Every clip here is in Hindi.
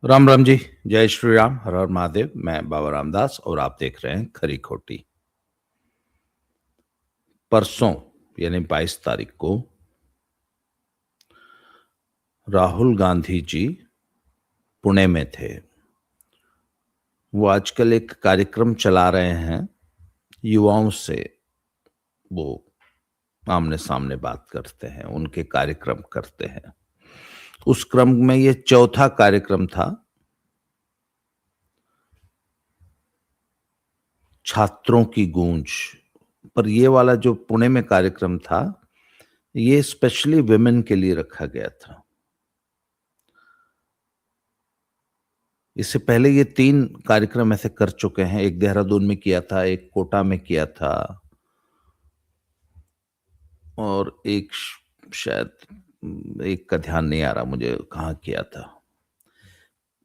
राम राम जी। जय श्री राम। हर हर महादेव। मैं बाबा रामदास और आप देख रहे हैं खरी खोटी। परसों यानी 22 तारीख को राहुल गांधी जी पुणे में थे। वो आजकल एक कार्यक्रम चला रहे हैं, युवाओं से वो आमने सामने बात करते हैं, उनके कार्यक्रम करते हैं। उस क्रम में ये चौथा कार्यक्रम था। छात्रों की गूंज पर ये वाला जो पुणे में कार्यक्रम था, ये स्पेशली विमेन के लिए रखा गया था। इससे पहले ये 3 कार्यक्रम ऐसे कर चुके हैं। एक देहरादून में किया था, एक कोटा में किया था और एक शायद एक का ध्यान नहीं आ रहा मुझे कहाँ किया था।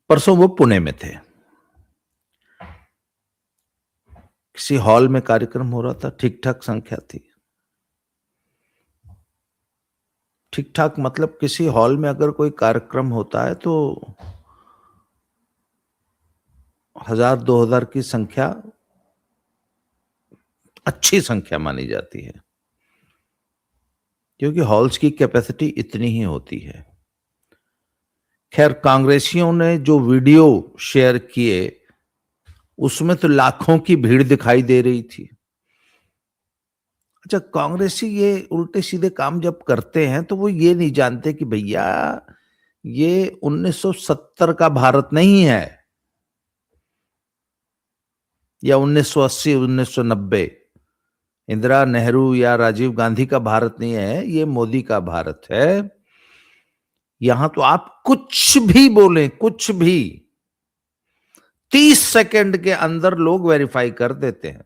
परसों वो पुणे में थे। किसी हॉल में कार्यक्रम हो रहा था, ठीक ठाक संख्या थी। ठीक ठाक मतलब किसी हॉल में अगर कोई कार्यक्रम होता है तो 1000-2000 की संख्या अच्छी संख्या मानी जाती है, क्योंकि हॉल्स की कैपेसिटी इतनी ही होती है। खैर, कांग्रेसियों ने जो वीडियो शेयर किए उसमें तो लाखों की भीड़ दिखाई दे रही थी। अच्छा, कांग्रेसी ये उल्टे सीधे काम जब करते हैं तो वो ये नहीं जानते कि भैया ये 1970 का भारत नहीं है या 1980 1990 इंदिरा नेहरू या राजीव गांधी का भारत नहीं है, ये मोदी का भारत है। यहां तो आप कुछ भी बोलें, कुछ भी 30 सेकंड के अंदर लोग वेरीफाई कर देते हैं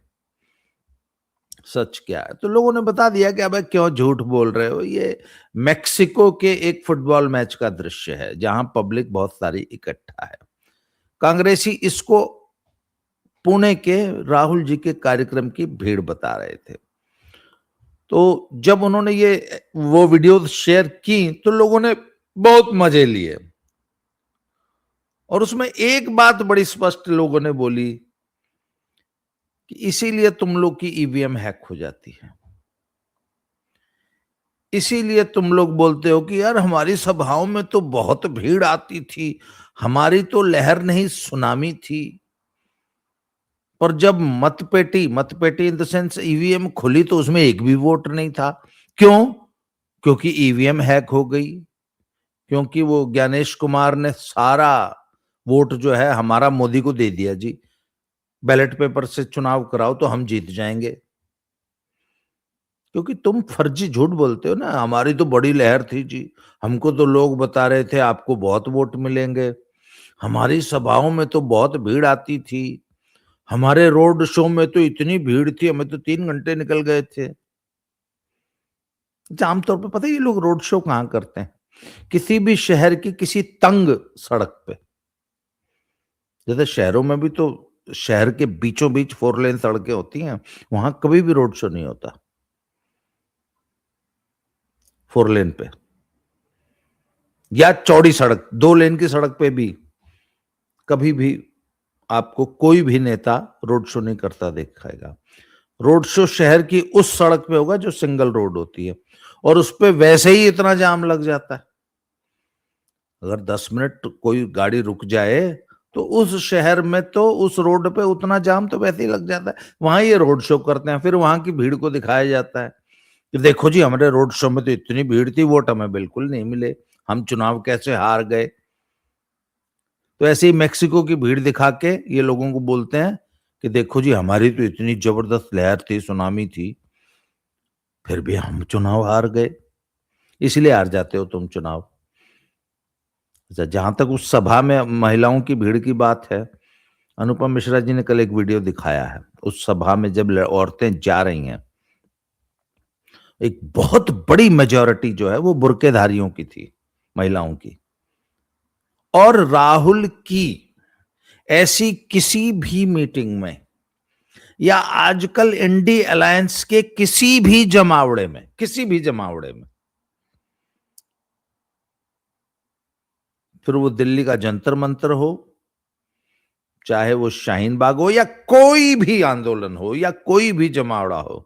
सच क्या है। तो लोगों ने बता दिया कि अबे क्यों झूठ बोल रहे हो। ये मेक्सिको के एक फुटबॉल मैच का दृश्य है जहां पब्लिक बहुत सारी इकट्ठा है। कांग्रेसी इसको पुणे के राहुल जी के कार्यक्रम की भीड़ बता रहे थे। तो जब उन्होंने ये वो वीडियो शेयर की तो लोगों ने बहुत मजे लिए और उसमें एक बात बड़ी स्पष्ट लोगों ने बोली कि इसीलिए तुम लोग की ईवीएम हैक हो जाती है, इसीलिए तुम लोग बोलते हो कि यार हमारी सभाओं में तो बहुत भीड़ आती थी, हमारी तो लहर नहीं सुनामी थी। और जब मतपेटी इन द सेंस ईवीएम खुली तो उसमें एक भी वोट नहीं था। क्यों? क्योंकि ईवीएम हैक हो गई, क्योंकि वो ज्ञानेश कुमार ने सारा वोट जो है हमारा मोदी को दे दिया जी, बैलेट पेपर से चुनाव कराओ तो हम जीत जाएंगे। क्योंकि तुम फर्जी झूठ बोलते हो ना, हमारी तो बड़ी लहर थी जी, हमको तो लोग बता रहे थे आपको बहुत वोट मिलेंगे, हमारी सभाओं में तो बहुत भीड़ आती थी, हमारे रोड शो में तो इतनी भीड़ थी, हमें तो 3 घंटे निकल गए थे। अच्छा, आमतौर पे पता है ये लोग रोड शो कहाँ करते हैं? किसी भी शहर की किसी तंग सड़क पे। जैसे शहरों में भी तो शहर के बीचों बीच 4 लेन सड़कें होती हैं, वहां कभी भी रोड शो नहीं होता 4 लेन पे, या चौड़ी सड़क 2 लेन की सड़क पे भी कभी भी आपको कोई भी नेता रोड शो नहीं करता दिखाएगा। रोड शो शहर की उस सड़क पे होगा जो सिंगल रोड होती है, और उस पे वैसे ही इतना जाम लग जाता है। अगर 10 मिनट कोई गाड़ी रुक जाए तो उस शहर में तो उस रोड पे उतना जाम तो वैसे ही लग जाता है। वहां ये रोड शो करते हैं, फिर वहां की भीड़ को दिखाया जाता है कि देखो जी हमारे रोड शो में तो इतनी भीड़ थी, वोट हमें बिल्कुल नहीं मिले, हम चुनाव कैसे हार गए। तो ऐसे ही मेक्सिको की भीड़ दिखा के ये लोगों को बोलते हैं कि देखो जी हमारी तो इतनी जबरदस्त लहर थी, सुनामी थी, फिर भी हम चुनाव हार गए। इसलिए हार जाते हो तुम चुनाव। जहां तक उस सभा में महिलाओं की भीड़ की बात है, अनुपम मिश्रा जी ने कल एक वीडियो दिखाया है। उस सभा में जब औरतें जा रही हैं, एक बहुत बड़ी मेजॉरिटी जो है वो बुर्केधारियों की थी, महिलाओं की। और राहुल की ऐसी किसी भी मीटिंग में या आजकल इंडी अलायंस के किसी भी जमावड़े में फिर वो दिल्ली का जंतर मंतर हो, चाहे वो शाहीन बाग हो, या कोई भी आंदोलन हो, या कोई भी जमावड़ा हो,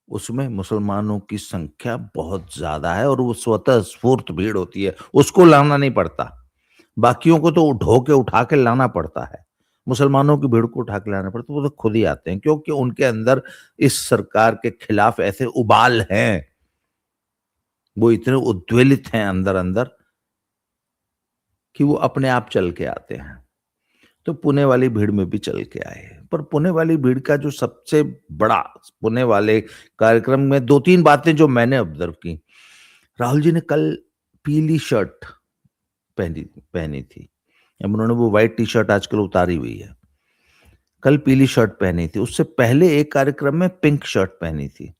उसमें मुसलमानों की संख्या बहुत ज्यादा है और वो स्वतः स्फूर्त भीड़ होती है, उसको लाना नहीं पड़ता। बाकियों को तो ढो के उठा के लाना पड़ता है, मुसलमानों की भीड़ को उठा के लाना पड़ता है। वो तो खुद ही आते हैं, क्योंकि उनके अंदर इस सरकार के खिलाफ ऐसे उबाल हैं, वो इतने उद्वेलित हैं अंदर अंदर कि वो अपने आप चल के आते हैं। तो पुणे वाली भीड़ में भी चल के आए, पर पुणे वाली भीड़ का जो सबसे बड़ा, पुणे वाले कार्यक्रम में दो तीन बातें जो मैंने ऑब्जर्व की। राहुल जी ने कल पीली शर्ट पहनी पहनी थी, अब उन्होंने वो व्हाइट टी शर्ट आजकल उतारी हुई है, कल पीली शर्ट पहनी थी। उससे पहले एक कार्यक्रम में पिंक शर्ट पहनी थी।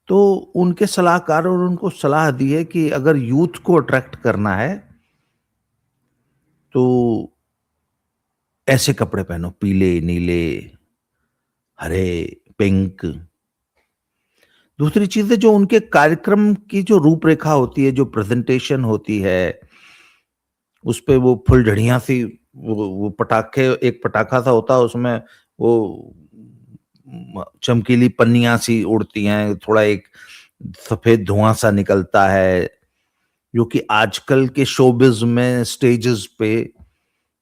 तो उनके सलाहकारों ने उनको सलाह दी है कि अगर यूथ को अट्रैक्ट करना है तो ऐसे कपड़े पहनो, पीले, नीले, हरे, पिंक। दूसरी चीज है, जो उनके कार्यक्रम की जो रूपरेखा होती है, जो प्रेजेंटेशन होती है, उस पे वो फुलझड़ियां सी, वो पटाखे, एक पटाखा सा होता है, उसमें वो चमकीली पन्नियां सी उड़ती हैं, थोड़ा एक सफेद धुआं सा निकलता है, जो कि आजकल के शोबिज में स्टेजेस पे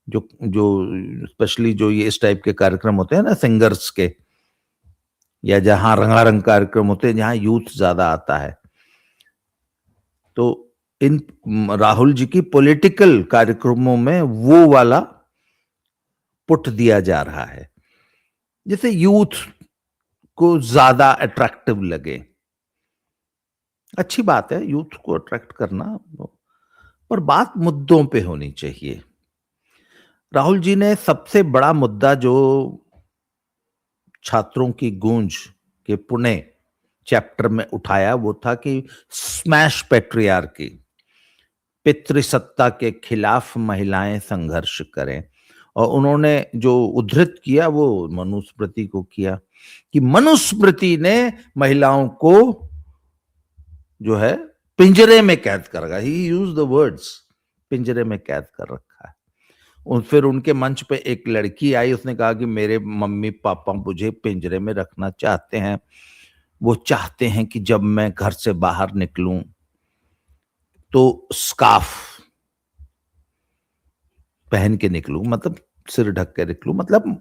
जो जो स्पेशली जो ये इस टाइप के कार्यक्रम होते हैं ना, सिंगर्स के, या जहां रंगारंग कार्यक्रम होते हैं, जहां यूथ ज्यादा आता है, तो इन राहुल जी की पॉलिटिकल कार्यक्रमों में वो वाला पुट दिया जा रहा है, जिससे यूथ को ज्यादा अट्रैक्टिव लगे। अच्छी बात है यूथ को अट्रैक्ट करना, पर बात मुद्दों पे होनी चाहिए। राहुल जी ने सबसे बड़ा मुद्दा जो छात्रों की गूंज के पुणे चैप्टर में उठाया, वो था कि स्मैश पैट्रियार्की, पितृसत्ता के खिलाफ महिलाएं संघर्ष करें। और उन्होंने जो उद्धृत किया वो मनुस्मृति को किया, कि मनुस्मृति ने महिलाओं को जो है पिंजरे में कैद कर रखा, ही यूज्ड द वर्ड्स, पिंजरे में कैद कर रखा है। फिर उनके मंच पे एक लड़की आई, उसने कहा कि मेरे मम्मी पापा मुझे पिंजरे में रखना चाहते हैं, वो चाहते हैं कि जब मैं घर से बाहर निकलूं तो स्कार्फ पहन के निकलूं, मतलब सिर ढक के निकलूं, मतलब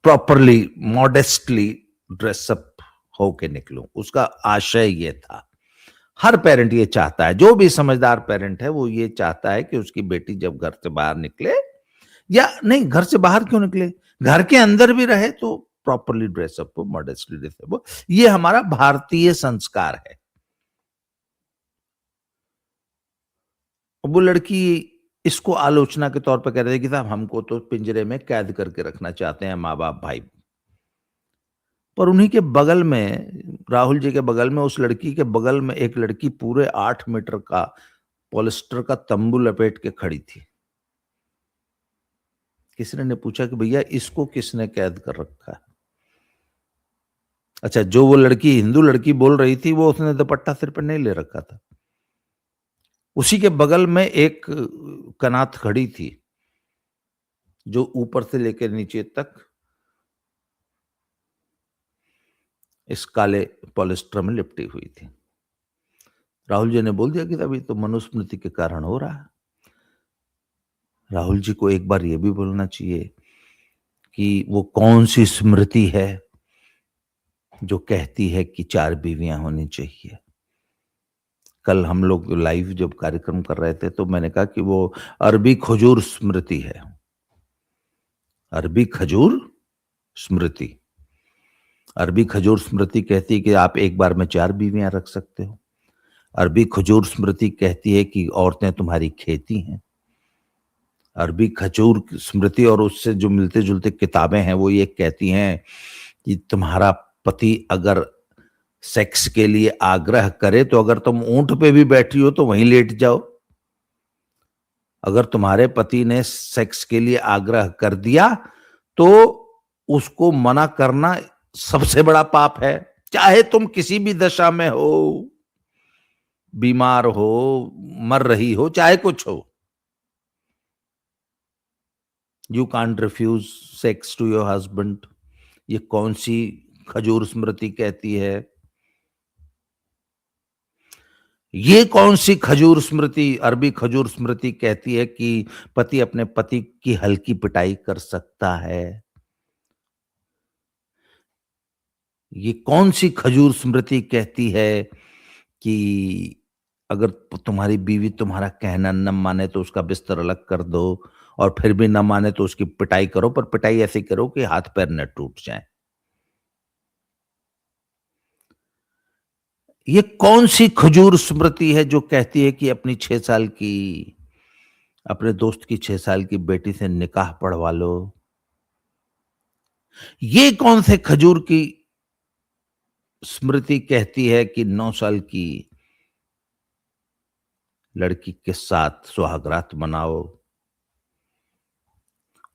प्रॉपरली मॉडेस्टली ड्रेसअप होके निकलूं। उसका आशय ये था। हर पेरेंट ये चाहता है, जो भी समझदार पेरेंट है वो ये चाहता है कि उसकी बेटी जब घर से बाहर निकले, या नहीं घर से बाहर क्यों निकले, घर के अंदर भी रहे तो प्रॉपरली ड्रेसअप हो, मॉडेस्टली ड्रेसअप हो। ये हमारा भारतीय संस्कार है। वो लड़की इसको आलोचना के तौर पर कह रहे थे कि साहब हमको तो पिंजरे में कैद करके रखना चाहते हैं माँ बाप भाई। पर उन्हीं के बगल में, राहुल जी के बगल में, उस लड़की के बगल में एक लड़की पूरे 8 मीटर का पॉलिस्टर का तंबू लपेट के खड़ी थी। किसी ने पूछा कि भैया इसको किसने कैद कर रखा है? अच्छा, जो वो लड़की हिंदू लड़की बोल रही थी वो उसने दुपट्टा सिर पर नहीं ले रखा था। उसी के बगल में एक कनात खड़ी थी जो ऊपर से लेकर नीचे तक इस काले पॉलिस्टर में लिपटी हुई थी। राहुल जी ने बोल दिया कि अभी तो मनुस्मृति के कारण हो रहा है। राहुल जी को एक बार यह भी बोलना चाहिए कि वो कौन सी स्मृति है जो कहती है कि 4 बीवियां होनी चाहिए। कल हम लोग लाइव जब कार्यक्रम कर रहे थे तो मैंने कहा कि वो अरबी खजूर स्मृति है, अरबी खजूर स्मृति। अरबी खजूर स्मृति कहती है कि आप एक बार में 4 बीवियां रख सकते हो। अरबी खजूर स्मृति कहती है कि औरतें तुम्हारी खेती हैं। अरबी खजूर स्मृति और उससे जो मिलते जुलते किताबें हैं वो ये कहती हैं कि तुम्हारा पति अगर सेक्स के लिए आग्रह करे तो अगर तुम ऊंट पे भी बैठी हो तो वहीं लेट जाओ। अगर तुम्हारे पति ने सेक्स के लिए आग्रह कर दिया तो उसको मना करना सबसे बड़ा पाप है, चाहे तुम किसी भी दशा में हो। बीमार हो, मर रही हो, चाहे कुछ हो, you can't refuse sex to your husband. ये कौन सी खजूर स्मृति कहती है? ये कौन सी खजूर स्मृति, अरबी खजूर स्मृति कहती है कि पति अपने पति की हल्की पिटाई कर सकता है? ये कौन सी खजूर स्मृति कहती है कि अगर तुम्हारी बीवी तुम्हारा कहना न माने तो उसका बिस्तर अलग कर दो, और फिर भी न माने तो उसकी पिटाई करो, पर पिटाई ऐसी करो कि हाथ पैर न टूट जाए? ये कौन सी खजूर स्मृति है जो कहती है कि अपने दोस्त की 6 साल की बेटी से निकाह पढ़वा लो? ये कौन से खजूर की स्मृति कहती है कि 9 साल की लड़की के साथ सुहागरात मनाओ?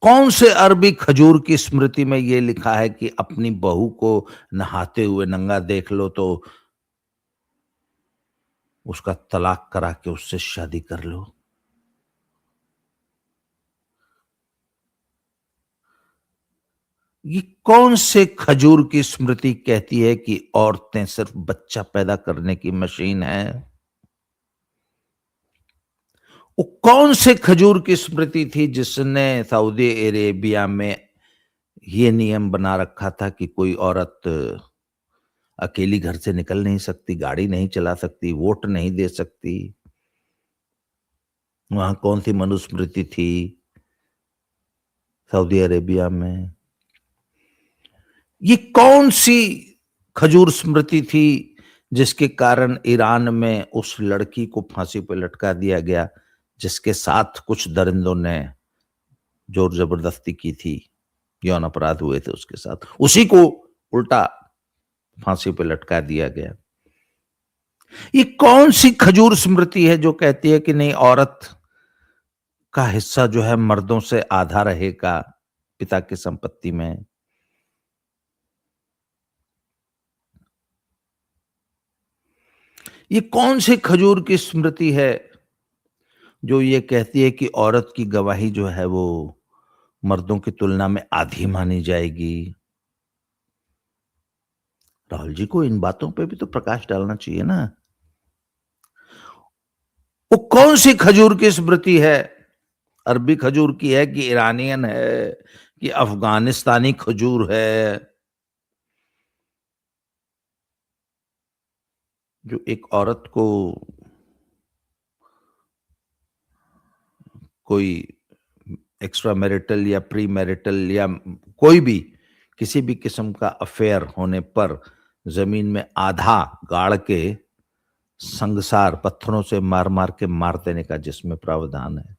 कौन से अरबी खजूर की स्मृति में यह लिखा है कि अपनी बहू को नहाते हुए नंगा देख लो तो उसका तलाक करा के उससे शादी कर लो? ये कौन से खजूर की स्मृति कहती है कि औरतें सिर्फ बच्चा पैदा करने की मशीन है? वो कौन से खजूर की स्मृति थी जिसने सऊदी अरेबिया में ये नियम बना रखा था कि कोई औरत अकेली घर से निकल नहीं सकती, गाड़ी नहीं चला सकती, वोट नहीं दे सकती? वहां कौन सी मनुस्मृति थी सऊदी अरेबिया में? ये कौन सी खजूर स्मृति थी जिसके कारण ईरान में उस लड़की को फांसी पर लटका दिया गया जिसके साथ कुछ दरिंदों ने जोर जबरदस्ती की थी, यौन अपराध हुए थे उसके साथ, उसी को उल्टा फांसी पे लटका दिया गया? ये कौन सी खजूर स्मृति है जो कहती है कि नहीं, औरत का हिस्सा जो है मर्दों से आधा रहेगा पिता की संपत्ति में? ये कौन सी खजूर की स्मृति है जो ये कहती है कि औरत की गवाही जो है वो मर्दों की तुलना में आधी मानी जाएगी? राहुल जी को इन बातों पे भी तो प्रकाश डालना चाहिए ना। वो कौन सी खजूर की स्मृति है, अरबी खजूर की है कि ईरानियन है कि अफगानिस्तानी खजूर है, जो एक औरत को कोई एक्स्ट्रा मैरिटल या प्री मैरिटल या कोई भी किसी भी किस्म का अफेयर होने पर जमीन में आधा गाड़ के संगसार पत्थरों से मार मार के मार देने का जिसमें प्रावधान है?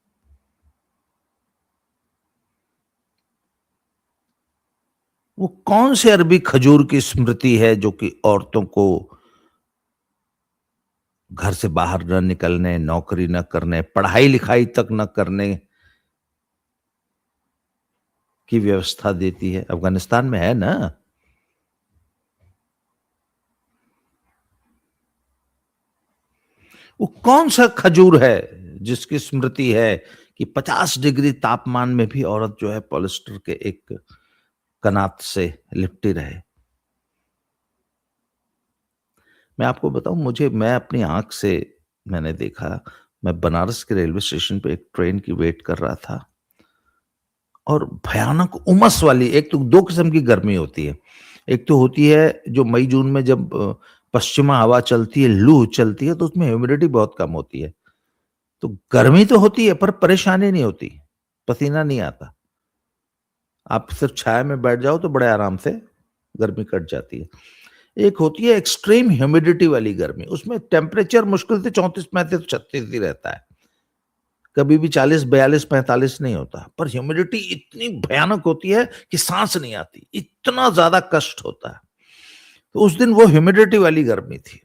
वो कौन से अरबी खजूर की स्मृति है जो कि औरतों को घर से बाहर न निकलने, नौकरी न करने, पढ़ाई लिखाई तक न करने की व्यवस्था देती है? अफगानिस्तान में है ना। वो कौन सा खजूर है जिसकी स्मृति है कि 50 डिग्री तापमान में भी औरत जो है पॉलिस्टर के एक कनात से लिपटी रहे? मैं आपको बताऊं, मैं अपनी आंख से मैंने देखा। मैं बनारस के रेलवे स्टेशन पे एक ट्रेन की वेट कर रहा था और भयानक उमस वाली, एक तो दो किस्म की गर्मी होती है। एक तो होती है जो मई जून में जब पश्चिमा हवा चलती है, लू चलती है, तो उसमें ह्यूमिडिटी बहुत कम होती है, तो गर्मी तो होती है पर परेशानी नहीं होती, पसीना नहीं आता। आप सिर्फ छाया में बैठ जाओ तो बड़े आराम से गर्मी कट जाती है। एक होती है एक्सट्रीम ह्यूमिडिटी वाली गर्मी, उसमें टेम्परेचर मुश्किल से 34, 35, 36 ही रहता है, कभी भी 40, 42, 45 नहीं होता, पर ह्यूमिडिटी इतनी भयानक होती है कि सांस नहीं आती, इतना ज्यादा कष्ट होता है। तो उस दिन वो ह्यूमिडिटी वाली गर्मी थी।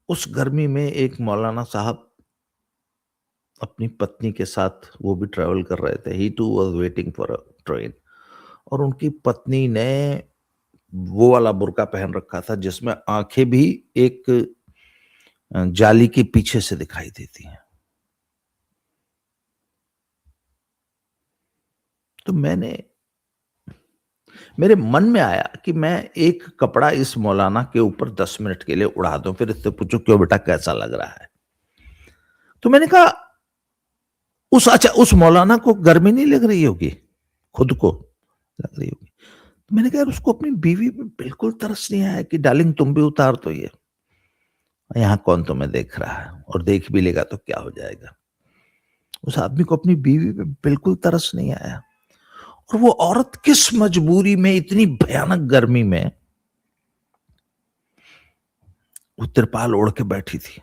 उस गर्मी में एक मौलाना साहब अपनी पत्नी के साथ, वो भी ट्रेवल कर रहे थे, he too was waiting for a train, और उनकी पत्नी ने वो वाला बुर्का पहन रखा था जिसमें आंखें भी एक जाली के पीछे से दिखाई देती हैं। तो मेरे मन में आया कि मैं एक कपड़ा इस मौलाना के ऊपर 10 मिनट के लिए उड़ा दूं, फिर इससे पूछो क्यों बेटा कैसा लग रहा है। तो मैंने कहा उस मौलाना को गर्मी नहीं लग रही होगी, खुद को लग रही होगी। तो मैंने कहा यार उसको अपनी बीवी पे बिल्कुल तरस नहीं आया कि डार्लिंग तुम भी उतार तो ये, यहाँ कौन तुम्हें देख रहा है, और देख भी लेगा तो क्या हो जाएगा। उस आदमी को अपनी बीवी पे बिल्कुल तरस नहीं आया। और वो औरत किस मजबूरी में इतनी भयानक गर्मी में वो तिरपाल ओढ़ के बैठी थी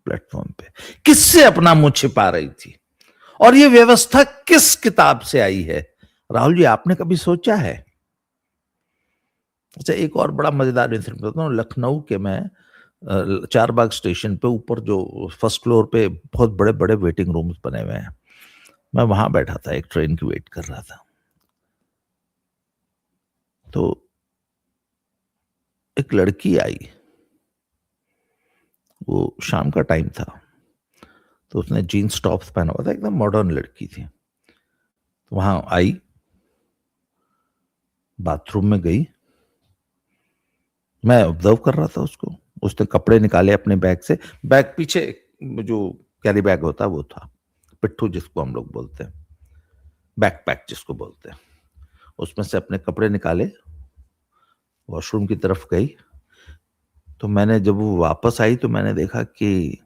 प्लेटफॉर्म पे, किससे अपना मुंह छिपा रही थी, और ये व्यवस्था किस किताब से आई है। राहुल जी आपने कभी सोचा है? अच्छा एक और बड़ा मजेदार इंसिडेंट बताता हूँ। लखनऊ के मैं चारबाग स्टेशन पे ऊपर जो फर्स्ट फ्लोर पे बहुत बड़े बड़े वेटिंग रूम्स बने हुए हैं, मैं वहां बैठा था, एक ट्रेन की वेट कर रहा था। तो एक लड़की आई, वो शाम का टाइम था, तो उसने जीन्स टॉप्स पहना हुआ था, एकदम मॉडर्न लड़की थी। तो वहां आई, बाथरूम में गई, मैं ऑब्जर्व कर रहा था उसको। उसने कपड़े निकाले अपने बैग से, बैग पीछे जो कैरी बैग होता है वो था, पिट्ठू जिसको हम लोग बोलते हैं, बैकपैक जिसको बोलते हैं, उसमें से अपने कपड़े निकाले, वॉशरूम की तरफ गई। तो मैंने जब वो वापस आई तो मैंने देखा कि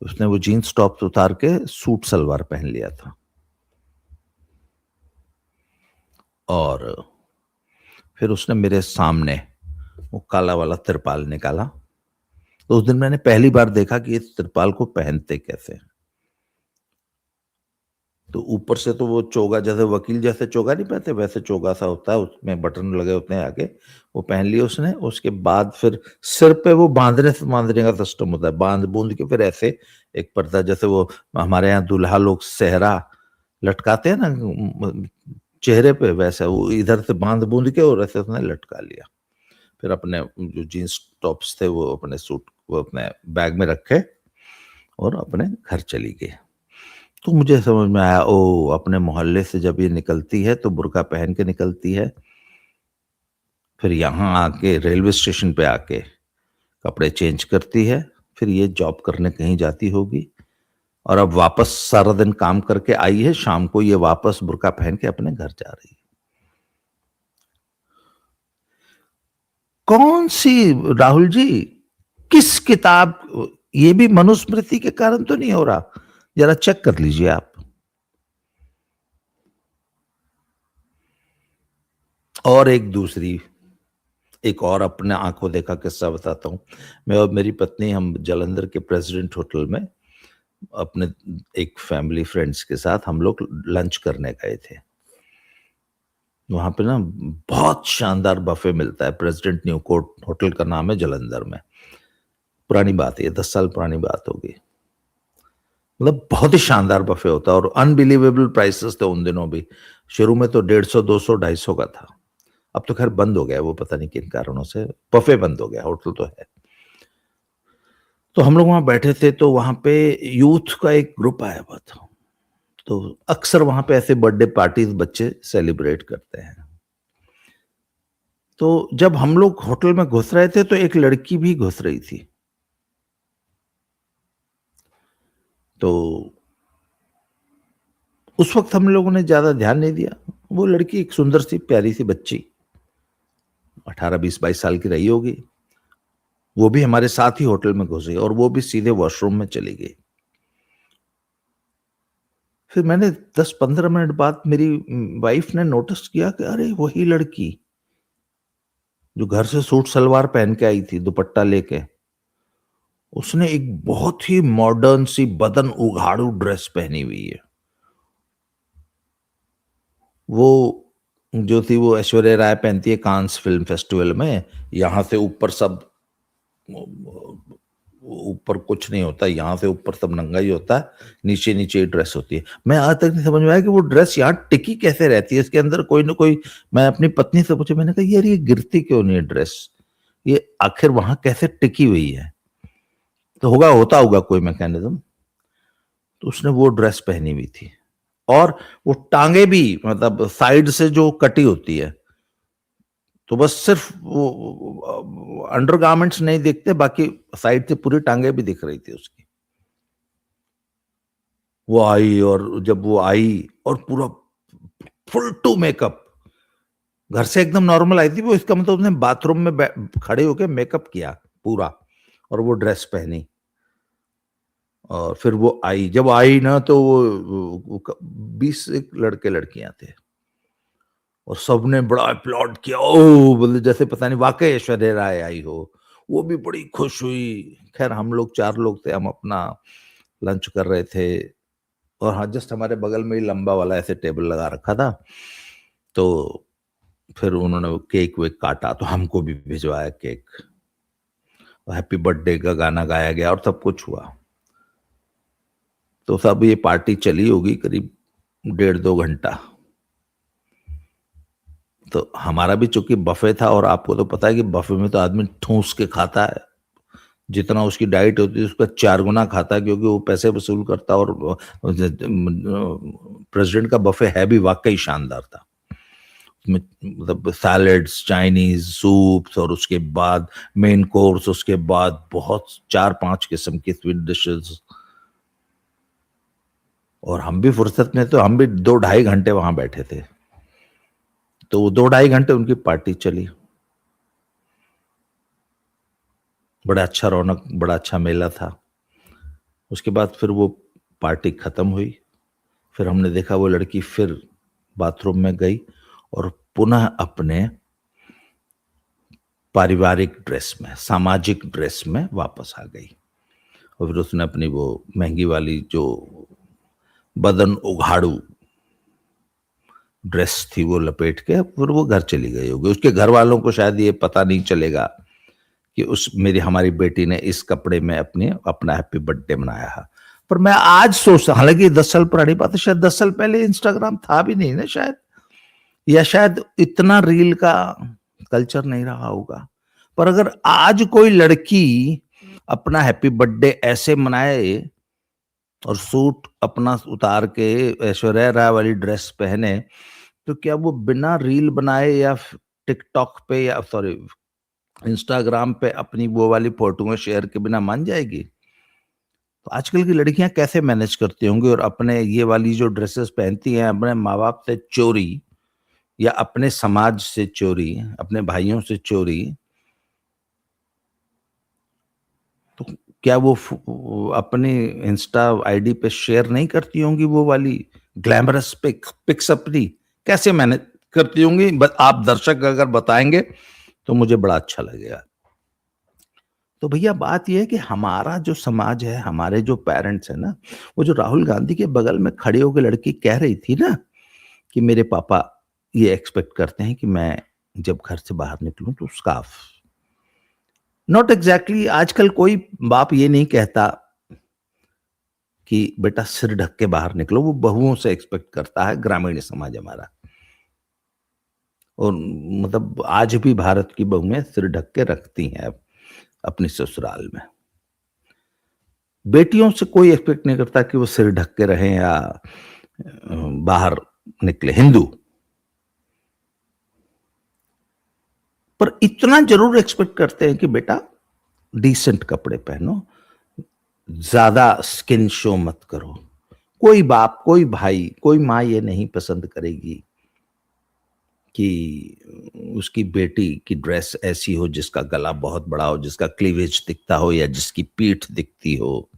उसने वो जीन्स टॉप उतार के सूट सलवार पहन लिया था, और फिर उसने मेरे सामने वो काला वाला तिरपाल निकाला। तो उस दिन मैंने पहली बार देखा कि इस तिरपाल को पहनते कैसे हैं। तो ऊपर से तो वो चोगा, जैसे वकील जैसे चोगा नहीं पहनते वैसे चोगा सा होता है, उसमें बटन लगे होते हैं आगे, वो पहन लिया उसने। उसके बाद फिर सिर पे वो बांधने का सिस्टम होता है, बांध बूंद के फिर ऐसे एक पर्दा, जैसे वो हमारे यहाँ दूल्हा लोग सेहरा लटकाते हैं ना चेहरे पे, वैसा वो इधर से बांध बूंद के और ऐसे उसने लटका लिया। फिर अपने जो जीन्स टॉप्स थे वो अपने सूट वो अपने बैग में रखे और अपने घर चली गई। तो मुझे समझ में आया, ओ अपने मोहल्ले से जब ये निकलती है तो बुर्का पहन के निकलती है, फिर यहाँ आके रेलवे स्टेशन पे आके कपड़े चेंज करती है, फिर ये जॉब करने कहीं जाती होगी, और अब वापस सारा दिन काम करके आई है, शाम को ये वापस बुर्का पहन के अपने घर जा रही है। कौन सी राहुल जी, किस किताब, ये भी मनुस्मृति के कारण तो नहीं हो रहा? जरा चेक कर लीजिए आप। और एक और अपने आंखों देखा किस्सा बताता हूँ। मैं और मेरी पत्नी, हम जालंधर के प्रेसिडेंट होटल में अपने एक फैमिली फ्रेंड्स के साथ हम लोग लंच करने गए थे। वहां पे ना बहुत शानदार बफे मिलता है, प्रेसिडेंट न्यू कोर्ट होटल का नाम है, जालंधर में। पुरानी बात है, 10 साल पुरानी बात होगी। मतलब बहुत ही शानदार बफे होता है और अनबिलीवेबल प्राइसेस थे उन दिनों भी। शुरू में तो 150, 200, 250 का था। अब तो खैर बंद हो गया, वो पता नहीं किन कारणों से बफे बंद हो गया, होटल तो है। तो हम लोग वहां बैठे थे, तो वहां पे यूथ का एक ग्रुप आया हुआ था। तो अक्सर वहां पे ऐसे बर्थडे पार्टीज बच्चे सेलिब्रेट करते हैं। तो जब हम लोग होटल में घुस रहे थे तो एक लड़की भी घुस रही थी। तो उस वक्त हम लोगों ने ज्यादा ध्यान नहीं दिया। वो लड़की एक सुंदर सी प्यारी सी बच्ची, 18, 20, 22 साल की रही होगी। वो भी हमारे साथ ही होटल में घुस गई और वो भी सीधे वॉशरूम में चली गई। फिर मैंने 10-15 मिनट बाद मेरी वाइफ ने नोटिस किया कि अरे वही लड़की जो घर से सूट सलवार पहन के आई थी दुपट्टा लेके, उसने एक बहुत ही मॉडर्न सी बदन उघाड़ू ड्रेस पहनी हुई है। वो जो थी वो ऐश्वर्या राय पहनती है कांस फिल्म फेस्टिवल में, यहाँ से ऊपर सब ऊपर कुछ नहीं होता, यहाँ से ऊपर सब नंगा ही होता है, नीचे नीचे ही ड्रेस होती है। मैं आज तक नहीं समझ में आया कि वो ड्रेस यहाँ टिकी कैसे रहती है, इसके अंदर कोई ना कोई। मैं अपनी पत्नी से पूछा, मैंने कहा यार ये गिरती क्यों नहीं है ड्रेस, ये आखिर वहां कैसे टिकी हुई है। तो होता होगा कोई मैकेनिज्म। तो उसने वो ड्रेस पहनी हुई थी, और वो टांगे भी मतलब साइड से जो कटी होती है, तो बस सिर्फ वो अंडरगारमेंट्स नहीं दिखते, बाकी साइड से पूरी टांगे भी दिख रही थी उसकी। वो आई, और जब वो आई और पूरा फुल टू मेकअप, घर से एकदम नॉर्मल आई थी वो, इसका मतलब उसने बाथरूम में खड़े होके मेकअप किया पूरा, और वो ड्रेस पहनी। और फिर वो आई, जब आई ना तो वो 20 एक लड़के लड़कियां थे, और सबने बड़ा अपलॉड किया, ओ बोले जैसे पता नहीं वाकई ऐश्वर्या राय आई हो। वो भी बड़ी खुश हुई। खैर हम लोग 4 लोग थे, हम अपना लंच कर रहे थे, और हाँ जस्ट हमारे बगल में ही लंबा वाला ऐसे टेबल लगा रखा था। तो फिर उन्होंने वो केक वेक काटा, तो हमको भी भिजवाया केक, हैप्पी बर्थडे का गाना गाया गया और सब कुछ हुआ। तो सब ये पार्टी चली होगी करीब 1.5-2 घंटा। तो हमारा भी चूंकि बफे था, और आपको तो पता है कि बफे में तो आदमी ठूस के खाता है, जितना उसकी डाइट होती है उसका 4 गुना खाता है, क्योंकि वो पैसे वसूल करता। और प्रेसिडेंट का बफे है भी वाकई शानदार था। मतलब सैलड्स, चाइनीज सूप्स, और उसके बाद मेन कोर्स, उसके बाद बहुत 4-5 किस्म की स्वीट डिशेस। और हम भी फुर्सत में, तो हम भी 2-2.5 घंटे वहां बैठे थे। तो 2-2.5 घंटे उनकी पार्टी चली, बड़ा अच्छा रौनक, बड़ा अच्छा मेला था। उसके बाद फिर वो पार्टी खत्म हुई, फिर हमने देखा वो लड़की फिर बाथरूम में गई, और पुनः अपने पारिवारिक ड्रेस में, सामाजिक ड्रेस में वापस आ गई। और फिर उसने अपनी वो महंगी वाली जो बदन उघाड़ू ड्रेस थी वो लपेट के फिर वो घर चली गई होगी। उसके घर वालों को शायद ये पता नहीं चलेगा कि हमारी बेटी ने इस कपड़े में अपना हैप्पी बर्थडे मनाया है। पर मैं आज सोचता, हालांकि 10 साल पुरानी बात है, शायद 10 साल पहले इंस्टाग्राम था भी नहीं ना शायद, या शायद इतना रील का कल्चर नहीं रहा होगा। पर अगर आज कोई लड़की अपना हैप्पी बर्थडे ऐसे मनाए, और सूट अपना उतार के ऐश्वर्या राय वाली ड्रेस पहने, तो क्या वो बिना रील बनाए या टिकटॉक पे या सॉरी इंस्टाग्राम पे अपनी वो वाली फोटो शेयर के बिना मान जाएगी? तो आजकल की लड़कियां कैसे मैनेज करती होंगी, और अपने ये वाली जो ड्रेसेस पहनती हैं अपने माँ बाप से चोरी, या अपने समाज से चोरी, अपने भाइयों से चोरी। तो क्या वो अपने इंस्टा आईडी पे शेयर नहीं करती होंगी वो वाली ग्लैमरस पिक्स अपनी? कैसे मैनेज करती होंगी? आप दर्शक अगर बताएंगे तो मुझे बड़ा अच्छा लगेगा। तो भैया बात यह है कि हमारा जो समाज है, हमारे जो पेरेंट्स है ना, वो जो राहुल गांधी के बगल में खड़ी होकर लड़की कह रही थी ना कि मेरे पापा ये एक्सपेक्ट करते हैं कि मैं जब घर से बाहर निकलूं तो स्कार्फ। नॉट एग्जैक्टली, आजकल कोई बाप ये नहीं कहता कि बेटा सिर ढक के बाहर निकलो, वो बहुओं से एक्सपेक्ट करता है ग्रामीण समाज हमारा। और मतलब आज भी भारत की बहुएं सिर ढक के रखती हैं अपनी ससुराल में। बेटियों से कोई एक्सपेक्ट नहीं करता कि वो सिर ढक के रहें या बाहर निकले, हिंदू। पर इतना जरूर एक्सपेक्ट करते हैं कि बेटा डिसेंट कपड़े पहनो, ज्यादा स्किन शो मत करो। कोई बाप, कोई भाई, कोई माँ ये नहीं पसंद करेगी कि उसकी बेटी की ड्रेस ऐसी हो जिसका गला बहुत बड़ा हो, जिसका क्लीवेज दिखता हो, या जिसकी पीठ दिखती हो।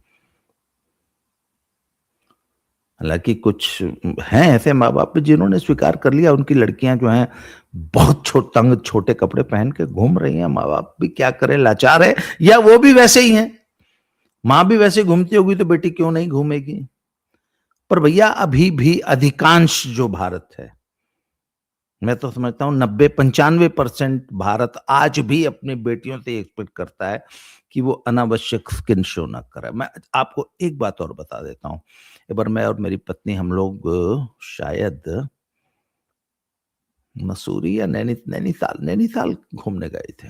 हालांकि कुछ हैं ऐसे माँ बाप जिन्होंने स्वीकार कर लिया, उनकी लड़कियां जो हैं बहुत तंग छोटे कपड़े पहन के घूम रही हैं। माँ बाप भी क्या करें, लाचार है, या वो भी वैसे ही हैं। माँ भी वैसे घूमती होगी तो बेटी क्यों नहीं घूमेगी? पर भैया अभी भी अधिकांश जो भारत है मैं तो समझता हूँ 90-95% भारत आज भी अपनी बेटियों से एक्सपेक्ट करता है कि वो अनावश्यक स्किन शो ना करे। मैं आपको एक बात और बता देता हूँ। एक बार मैं और मेरी पत्नी हम लोग शायद मसूरी या नैनीताल नैनीताल घूमने गए थे।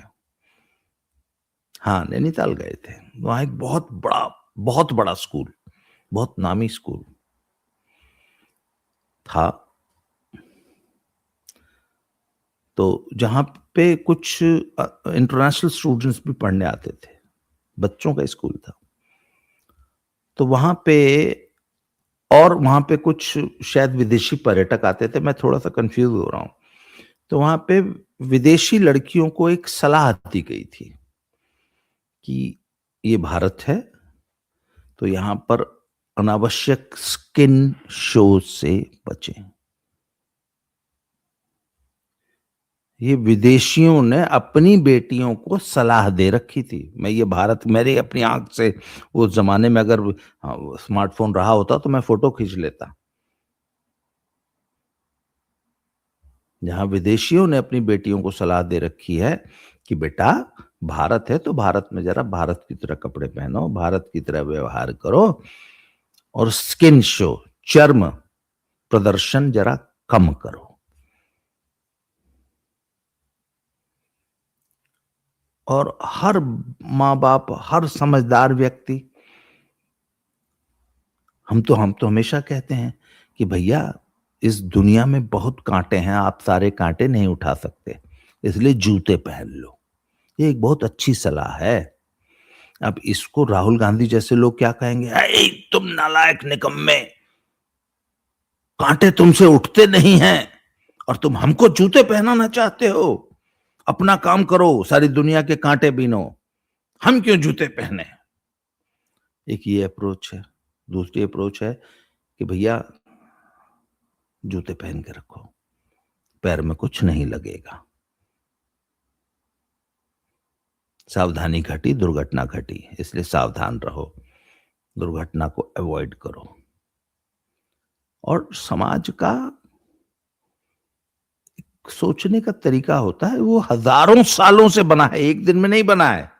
हाँ, नैनीताल गए थे। वहाँ एक बहुत बड़ा स्कूल, बहुत नामी स्कूल था। तो जहाँ पे कुछ इंटरनेशनल स्टूडेंट्स भी पढ़ने आते थे, बच्चों का स्कूल था। तो वहाँ पे और वहाँ पे कुछ शायद विदेशी पर्यटक आते थे, मैं थोड़ा-सा कन्फ्यूज़ हो रहा हूँ। तो वहाँ पे विदेशी लड़कियों को एक सलाह दी गई थी कि ये भारत है, तो यहाँ पर अनावश्यक स्किन शो से बचें। ये विदेशियों ने अपनी बेटियों को सलाह दे रखी थी। मैं ये भारत मेरी अपनी आँख से उस ज़माने में अगर स्मार्टफ़ोन रहा होता तो मैं फ़ोटो खींच लेता। जहाँ विदेशियों ने अपनी बेटियों को सलाह दे रखी है कि बेटा भारत है तो भारत में ज़रा भारत की तरह कपड़े पहनो, भारत की तरह व्यवहार करो और स्किन शो, चर्म प्रदर्शन ज़रा कम करो। और हर माँ-बाप, हर समझदार व्यक्ति हम तो हमेशा कहते हैं कि भैया इस दुनिया में बहुत काँटे हैं, आप सारे काँटे नहीं उठा सकते, इसलिए जूते पहन लो। ये एक बहुत अच्छी सलाह है। अब इसको राहुल गांधी जैसे लोग क्या कहेंगे, "ऐ तुम नालायक निकम्मे, काँटे तुमसे उठते नहीं हैं और तुम हमको जूते पहनाना चाहते हो। अपना काम करो, सारी दुनिया के काँटे बीनो, हम क्यों जूते पहने?" एक ये अप्रोच है। दूसरी अप्रोच है कि भैया जूते पहन के रखो, पैर में कुछ नहीं लगेगा। सावधानी घटी, दुर्घटना घटी, इसलिए सावधान रहो, दुर्घटना को अवॉइड करो। और समाज का सोचने का तरीका होता है, वो हज़ारों सालों से बना है, एक दिन में नहीं बना है।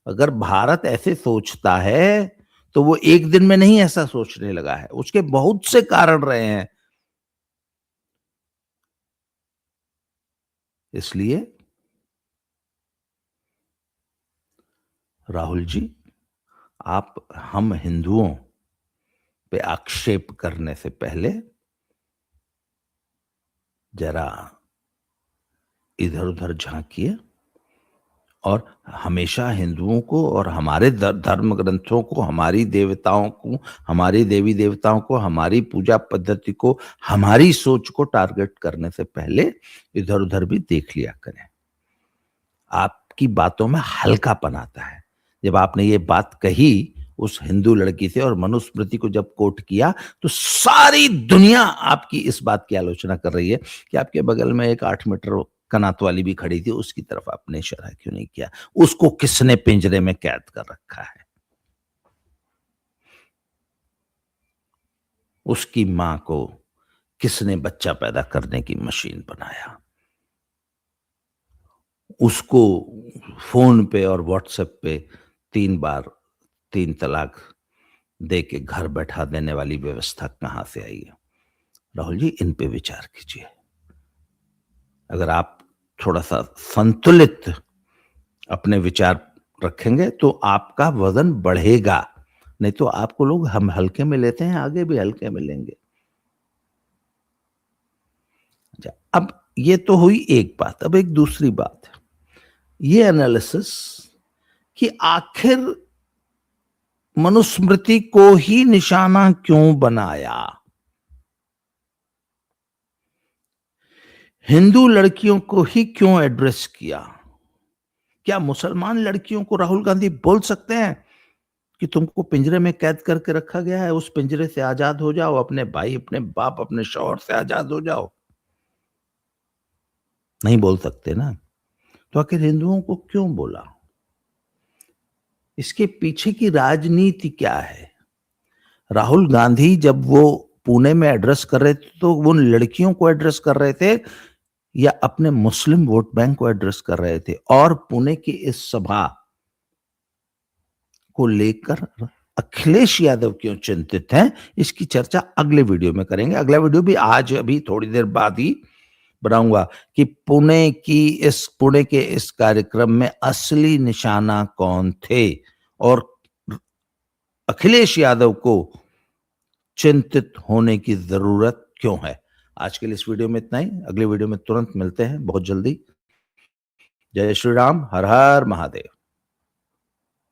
अगर भारत ऐसे सोचता है, तो वो एक दिन में नहीं ऐसा सोचने लगा है, उसके बहुत से कारण रहे हैं। इसलिए राहुल जी, आप हम हिंदुओं पे आक्षेप करने से पहले ज़रा इधर-उधर झाँकिए और हमेशा हिंदुओं को और हमारे धर्म ग्रंथों को, हमारी देवताओं को, हमारे देवी-देवताओं को, हमारी पूजा पद्धति को, हमारी सोच को टारगेट करने से पहले इधर-उधर भी देख लिया करें। आपकी बातों में हल्कापन आता है। जब आपने ये बात कही उस हिंदू लड़की से और मनुस्मृति को जब कोट किया, तो सारी दुनिया आपकी इस बात की आलोचना कर रही है कि आपके बगल में एक 8 मीटर कनात वाली भी खड़ी थी, उसकी तरफ आपने इशारा क्यों नहीं किया? उसको किसने पिंजरे में कैद कर रखा है? उसकी माँ को किसने बच्चा पैदा करने की मशीन बनाया? उसको फ़ोन पे और व्हाट्सएप पे 3 बार 3 तलाक दे के घर बैठा देने वाली व्यवस्था कहाँ से आई है? राहुल जी, इन पे विचार कीजिए। अगर आप थोड़ा-सा संतुलित अपने विचार रखेंगे तो आपका वज़न बढ़ेगा, नहीं तो आपको लोग हम हल्के में लेते हैं, आगे भी हल्के में लेंगे। अच्छा, अब ये तो हुई एक बात, अब एक दूसरी बात है। ये एनालिसिस कि आखिर मनुस्मृति को ही निशाना क्यों बनाया? हिंदू लड़कियों को ही क्यों एड्रेस किया? क्या मुसलमान लड़कियों को राहुल गांधी बोल सकते हैं कि तुमको पिंजरे में कैद करके रखा गया है, उस पिंजरे से आजाद हो जाओ, अपने भाई, अपने बाप, अपने शौहर से आजाद हो जाओ? नहीं बोल सकते ना। तो आखिर हिंदुओं को क्यों बोला? इसके पीछे की राजनीति क्या है? राहुल गांधी जब वो पुणे में एड्रेस कर रहे थे, तो वो उन लड़कियों को एड्रेस कर रहे थे या अपने मुस्लिम वोट बैंक को एड्रेस कर रहे थे? और पुणे की इस सभा को लेकर अखिलेश यादव क्यों चिंतित हैं, इसकी चर्चा अगले वीडियो में करेंगे। अगला वीडियो भी आज अभी थोड़ी देर बाद ही बनाऊंगा कि पुणे के इस कार्यक्रम में असली निशाना कौन थे और अखिलेश यादव को चिंतित होने की जरूरत क्यों है। आज के लिए इस वीडियो में इतना ही। अगले वीडियो में तुरंत मिलते हैं बहुत जल्दी। जय श्री राम, हर हर महादेव।